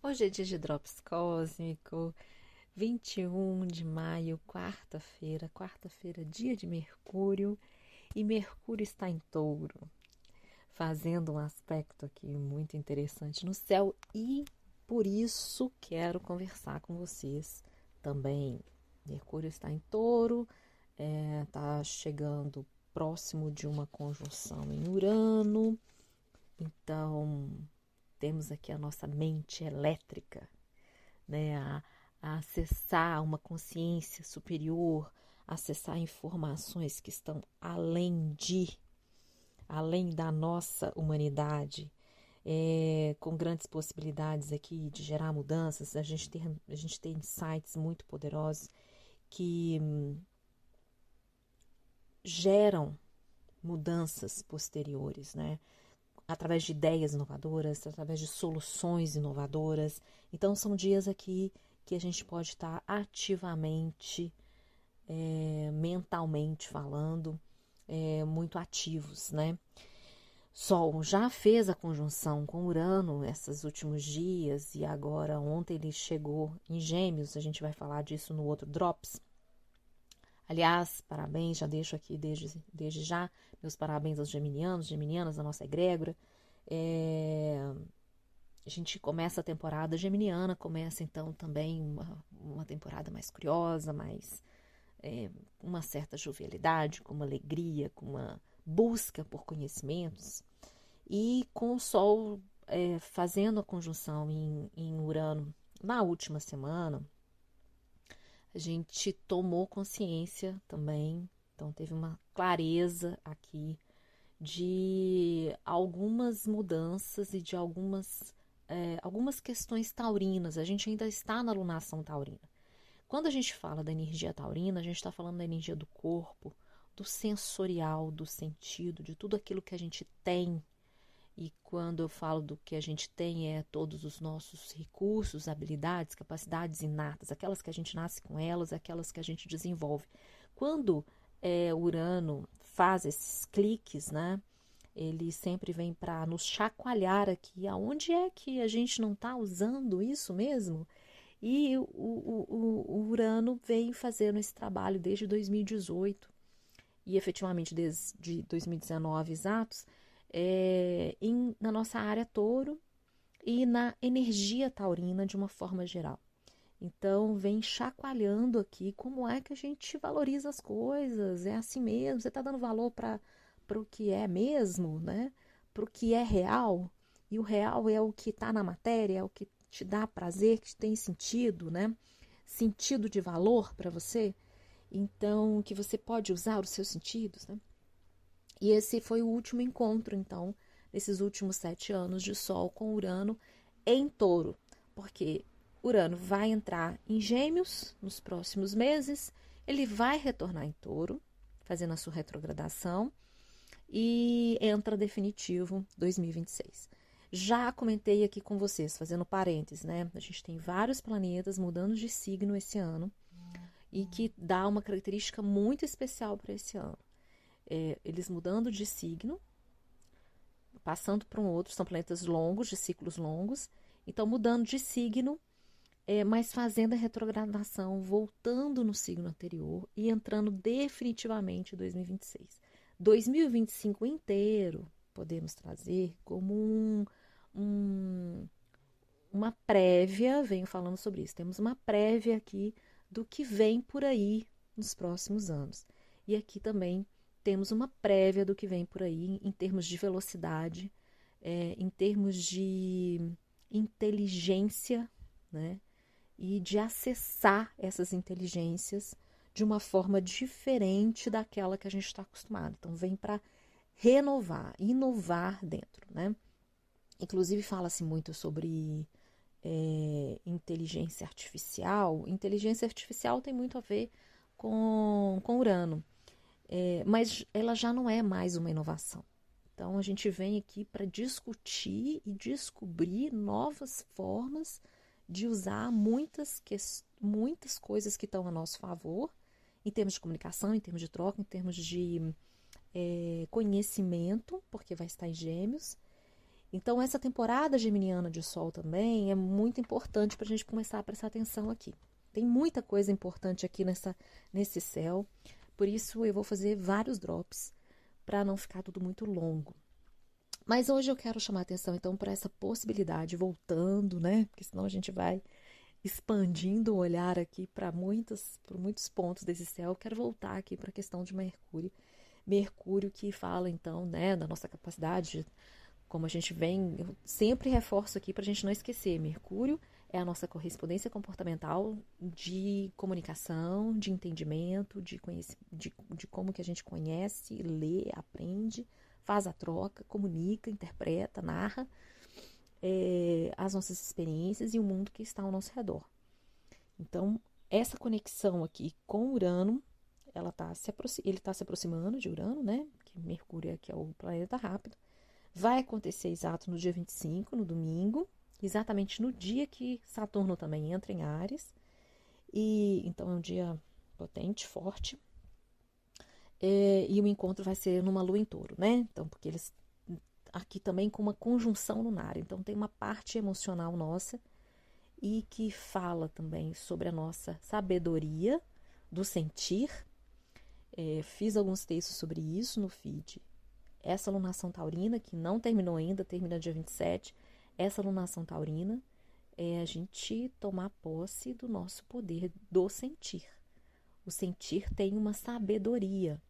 Hoje é dia de Drops Cósmico, 21 de maio, quarta-feira, dia de Mercúrio, e Mercúrio está em Touro, fazendo um aspecto aqui muito interessante no céu e por isso quero conversar com vocês também. Mercúrio está em Touro, está chegando próximo de uma conjunção em Urano, então temos aqui a nossa mente elétrica, né, a acessar uma consciência superior, acessar informações que estão além da nossa humanidade, com grandes possibilidades aqui de gerar mudanças. A gente tem insights muito poderosos que geram mudanças posteriores, né? Através de ideias inovadoras, através de soluções inovadoras. Então, são dias aqui que a gente pode estar ativamente, mentalmente falando, muito ativos, né? Sol já fez a conjunção com Urano esses últimos dias e agora ontem ele chegou em Gêmeos, a gente vai falar disso no outro Drops. Aliás, parabéns, já deixo aqui desde já meus parabéns aos geminianos, geminianas da nossa egrégora. A gente começa a temporada geminiana, começa então também uma temporada mais curiosa, mais uma certa jovialidade, com uma alegria, com uma busca por conhecimentos. E com o Sol fazendo a conjunção em Urano na última semana, a gente tomou consciência também, então teve uma clareza aqui de algumas mudanças e de algumas questões taurinas. A gente ainda está na alunação taurina. Quando a gente fala da energia taurina, a gente está falando da energia do corpo, do sensorial, do sentido, de tudo aquilo que a gente tem. E quando eu falo do que a gente tem, é todos os nossos recursos, habilidades, capacidades inatas, aquelas que a gente nasce com elas, aquelas que a gente desenvolve. Quando Urano faz esses cliques, né? Ele sempre vem para nos chacoalhar aqui. Aonde é que a gente não está usando isso mesmo? E o Urano vem fazendo esse trabalho desde 2018 e efetivamente desde 2019 exatos, na nossa área touro e na energia taurina de uma forma geral. Então, vem chacoalhando aqui como é que a gente valoriza as coisas, é assim mesmo, você está dando valor para o que é mesmo, né? Para o que é real, e o real é o que está na matéria, é o que te dá prazer, que tem sentido, né? Sentido de valor para você, então, que você pode usar os seus sentidos, né? E esse foi o último encontro, então, nesses últimos 7 anos de Sol com Urano em Touro, porque Urano vai entrar em Gêmeos nos próximos meses, ele vai retornar em Touro, fazendo a sua retrogradação, e entra definitivo 2026. Já comentei aqui com vocês, fazendo parênteses, né? A gente tem vários planetas mudando de signo esse ano e que dá uma característica muito especial para esse ano. Eles mudando de signo, passando para um outro, são planetas longos, de ciclos longos, então mudando de signo, mas fazendo a retrogradação, voltando no signo anterior e entrando definitivamente em 2026. 2025 inteiro podemos trazer como um, uma prévia, venho falando sobre isso, temos uma prévia aqui do que vem por aí nos próximos anos. E aqui também temos uma prévia do que vem por aí em termos de velocidade, em termos de inteligência, né? E de acessar essas inteligências de uma forma diferente daquela que a gente está acostumado. Então, vem para renovar, inovar dentro, né? Inclusive, fala-se muito sobre inteligência artificial. Inteligência artificial tem muito a ver com Urano, mas ela já não é mais uma inovação. Então, a gente vem aqui para discutir e descobrir novas formas de usar muitas coisas que estão a nosso favor, em termos de comunicação, em termos de troca, em termos de conhecimento, porque vai estar em Gêmeos, Então, essa temporada geminiana de Sol também é muito importante para a gente começar a prestar atenção aqui. Tem muita coisa importante aqui nesse céu, por isso eu vou fazer vários drops para não ficar tudo muito longo. Mas hoje eu quero chamar a atenção então para essa possibilidade, voltando, né? Porque senão a gente vai expandindo o olhar aqui para muitos pontos desse céu. Eu quero voltar aqui para a questão de Mercúrio. Mercúrio que fala então, né, da nossa capacidade, como a gente vem, eu sempre reforço aqui para a gente não esquecer, Mercúrio é a nossa correspondência comportamental de comunicação, de entendimento, de como que a gente conhece, lê, aprende, faz a troca, comunica, interpreta, narra as nossas experiências e o mundo que está ao nosso redor. Então, essa conexão aqui com Urano, ele está se aproximando de Urano, né? Que Mercúrio aqui é o planeta rápido. Vai acontecer exato no dia 25, no domingo, exatamente no dia que Saturno também entra em Áries. E então é um dia potente, forte. E o encontro vai ser numa lua em touro, né? Então, porque eles aqui também com uma conjunção lunar. Então, tem uma parte emocional nossa e que fala também sobre a nossa sabedoria do sentir. Fiz alguns textos sobre isso no feed. Essa lunação taurina, que não terminou ainda, termina dia 27, essa lunação taurina é a gente tomar posse do nosso poder do sentir. O sentir tem uma sabedoria.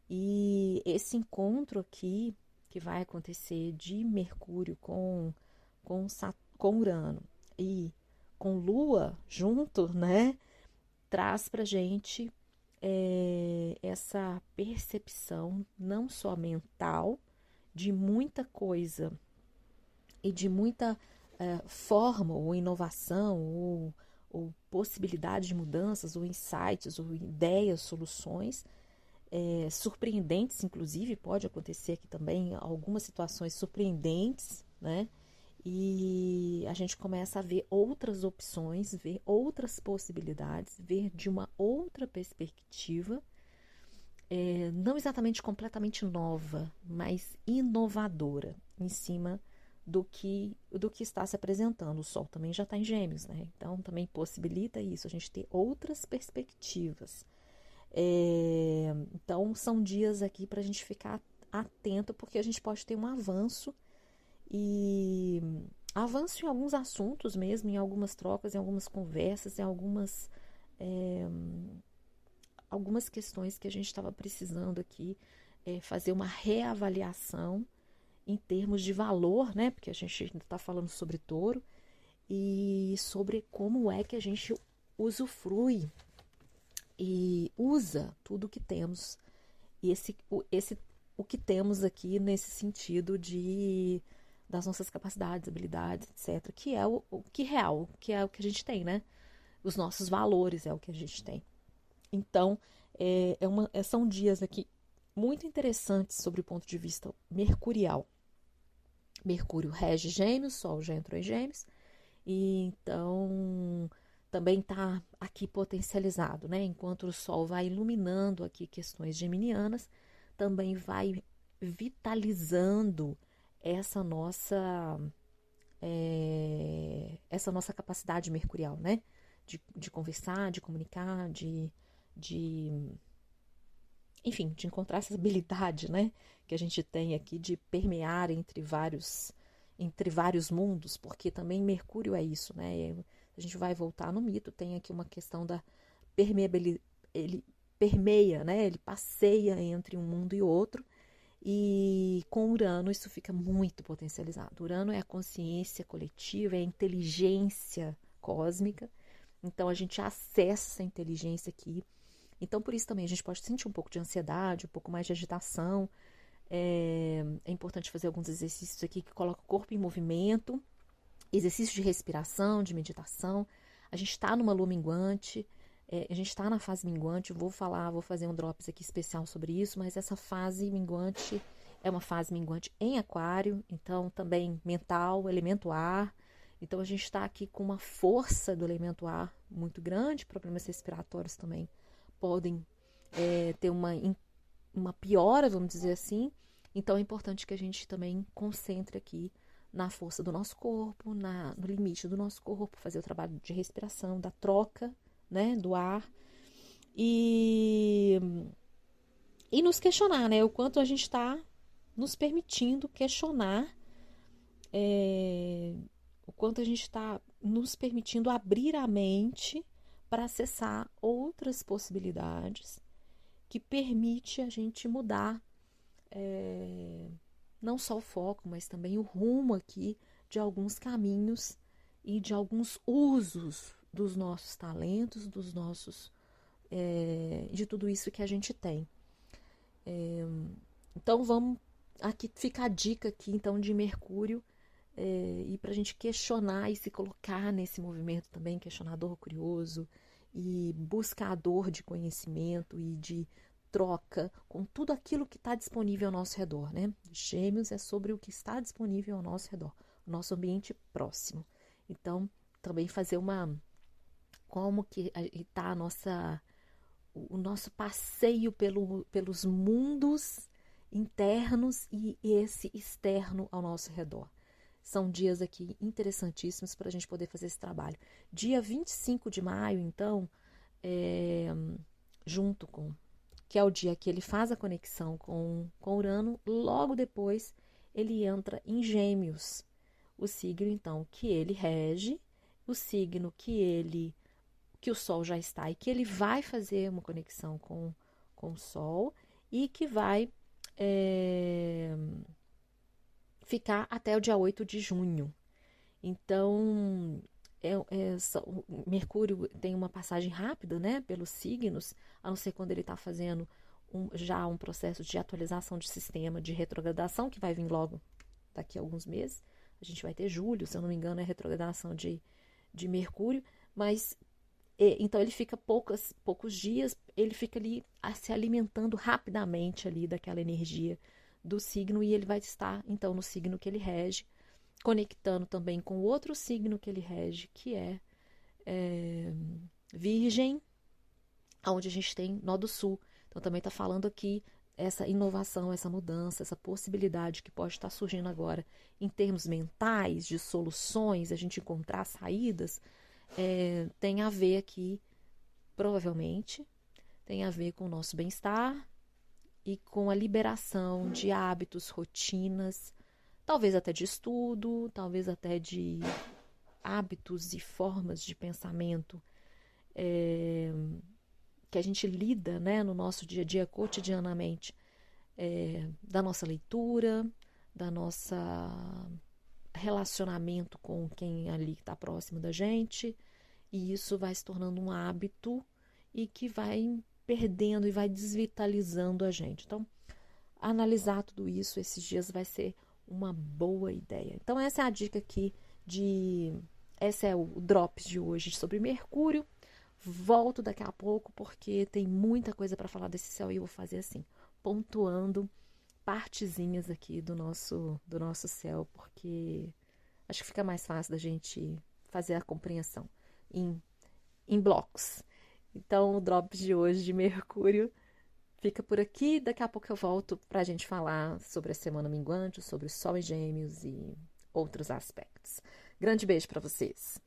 E esse encontro aqui, que vai acontecer de Mercúrio com Urano e com Lua junto, né, traz pra gente essa percepção não só mental de muita coisa e de muita forma ou inovação ou possibilidade de mudanças ou insights ou ideias, soluções surpreendentes, inclusive pode acontecer aqui também algumas situações surpreendentes, né? E a gente começa a ver outras opções, ver outras possibilidades, ver de uma outra perspectiva, não exatamente completamente nova, mas inovadora em cima do que está se apresentando. O Sol também já está em Gêmeos, né? Então também possibilita isso, a gente ter outras perspectivas. Então são dias aqui para a gente ficar atento, porque a gente pode ter um avanço em alguns assuntos mesmo, em algumas trocas, em algumas conversas, em algumas questões que a gente estava precisando aqui fazer uma reavaliação em termos de valor, né? Porque a gente ainda está falando sobre touro e sobre como é que a gente usufrui e usa tudo o que temos. E o que temos aqui nesse sentido das nossas capacidades, habilidades, etc. Que é o que real, que é o que a gente tem, né? Os nossos valores é o que a gente tem. Então, são dias aqui muito interessantes sobre o ponto de vista mercurial. Mercúrio rege Gêmeos, Sol já entrou em Gêmeos, e então também está aqui potencializado, né? Enquanto o Sol vai iluminando aqui questões geminianas, também vai vitalizando essa nossa capacidade mercurial, né? De conversar, de comunicar, enfim, de encontrar essa habilidade, né? Que a gente tem aqui de permear entre vários mundos, porque também Mercúrio é isso, né? A gente vai voltar no mito, tem aqui uma questão da permeabilidade, ele permeia, né? Ele passeia entre um mundo e outro, e com Urano isso fica muito potencializado. Urano é a consciência coletiva, é a inteligência cósmica, então a gente acessa essa inteligência aqui. Então por isso também a gente pode sentir um pouco de ansiedade, um pouco mais de agitação. É importante fazer alguns exercícios aqui que colocam o corpo em movimento, exercícios de respiração, de meditação. A gente está numa lua minguante, a gente está na fase minguante. Vou fazer um drops aqui especial sobre isso, mas essa fase minguante é uma fase minguante em Aquário, então também mental, elemento ar. Então a gente está aqui com uma força do elemento ar muito grande, problemas respiratórios também podem ter uma piora, vamos dizer assim, Então é importante que a gente também concentre aqui na força do nosso corpo, no limite do nosso corpo, fazer o trabalho de respiração, da troca, né, do ar e nos questionar, né, o quanto a gente está nos permitindo questionar, o quanto a gente está nos permitindo abrir a mente para acessar outras possibilidades que permite a gente mudar não só o foco, mas também o rumo aqui de alguns caminhos e de alguns usos dos nossos talentos, de tudo isso que a gente tem. Então vamos, aqui fica a dica aqui então de Mercúrio, e para a gente questionar e se colocar nesse movimento também, questionador, curioso e buscador de conhecimento e de troca com tudo aquilo que está disponível ao nosso redor, né? Gêmeos é sobre o que está disponível ao nosso redor, o nosso ambiente próximo. Então, também fazer como que está o nosso passeio pelos mundos internos e esse externo ao nosso redor. São dias aqui interessantíssimos para a gente poder fazer esse trabalho. Dia 25 de maio, então, junto com... que é o dia que ele faz a conexão com Urano, logo depois ele entra em Gêmeos, o signo, então, que ele rege, o signo que o Sol já está e que ele vai fazer uma conexão com o Sol e que vai ficar até o dia 8 de junho. Então, Mercúrio tem uma passagem rápida, né, pelos signos, a não ser quando ele está fazendo já um processo de atualização de sistema, de retrogradação, que vai vir logo daqui a alguns meses. A gente vai ter julho, se eu não me engano, é retrogradação de Mercúrio, mas então ele fica poucos dias, ele fica ali se alimentando rapidamente ali daquela energia do signo e ele vai estar, então, no signo que ele rege, conectando também com o outro signo que ele rege, que é Virgem, onde a gente tem Nó do Sul. Então também está falando aqui essa inovação, essa mudança, essa possibilidade que pode estar surgindo agora em termos mentais, de soluções, a gente encontrar saídas, tem a ver aqui, provavelmente, tem a ver com o nosso bem-estar e com a liberação de hábitos, rotinas, talvez até de estudo, talvez até de hábitos e formas de pensamento que a gente lida, né, no nosso dia a dia, cotidianamente, da nossa leitura, da nossa relacionamento com quem ali está próximo da gente, e isso vai se tornando um hábito e que vai perdendo e vai desvitalizando a gente. Então, analisar tudo isso esses dias vai ser uma boa ideia. Então, essa é a dica aqui esse é o Drops de hoje sobre Mercúrio. Volto daqui a pouco porque tem muita coisa para falar desse céu e eu vou fazer assim, pontuando partezinhas aqui do nosso céu, porque acho que fica mais fácil da gente fazer a compreensão em blocos. Então, o Drops de hoje de Mercúrio fica por aqui. Daqui a pouco eu volto para a gente falar sobre a semana minguante, sobre o Sol em Gêmeos e outros aspectos. Grande beijo para vocês!